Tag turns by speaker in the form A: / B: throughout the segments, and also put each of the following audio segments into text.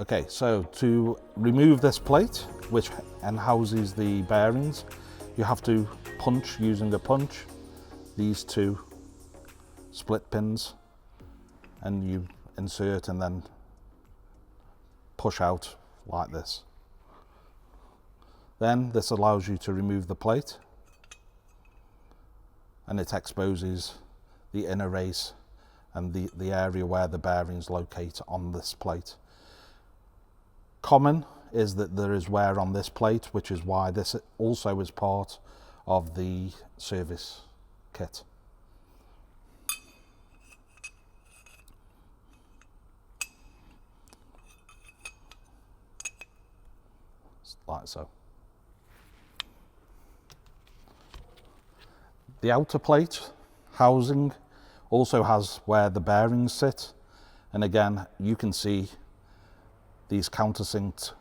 A: Okay, so to remove this plate, which houses the bearings, you have to punch using a punch these two split pins, and you insert and then push out like this. Then this allows you to remove the plate, and it exposes the inner race and the area where the bearings locate on this plate. Common is that there is wear on this plate, which is why this also is part of the service kit. Like so. The outer plate housing also has where the bearings sit, and again you can see these countersinked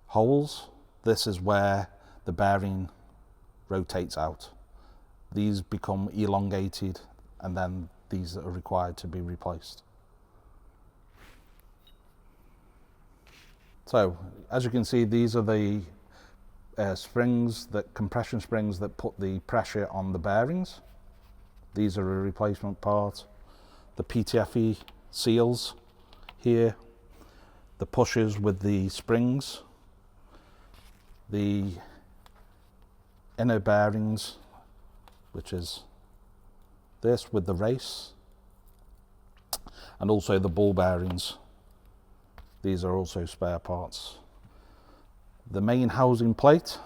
A: holes. This is where the bearing rotates out. These become elongated and then these are required to be replaced. So as you can see, these are the springs, compression springs that put the pressure on the bearings. These are a replacement part. The PTFE seals here, the pushers with the springs, the inner bearings, which is this with the race, and also the ball bearings. These are also spare parts. The main housing plate,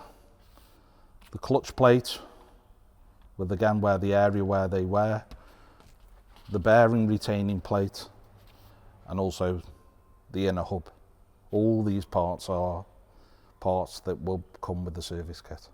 A: the clutch plate, with again where the area where they wear, the bearing retaining plate, and also the inner hub. All these parts are parts that will come with the service kit.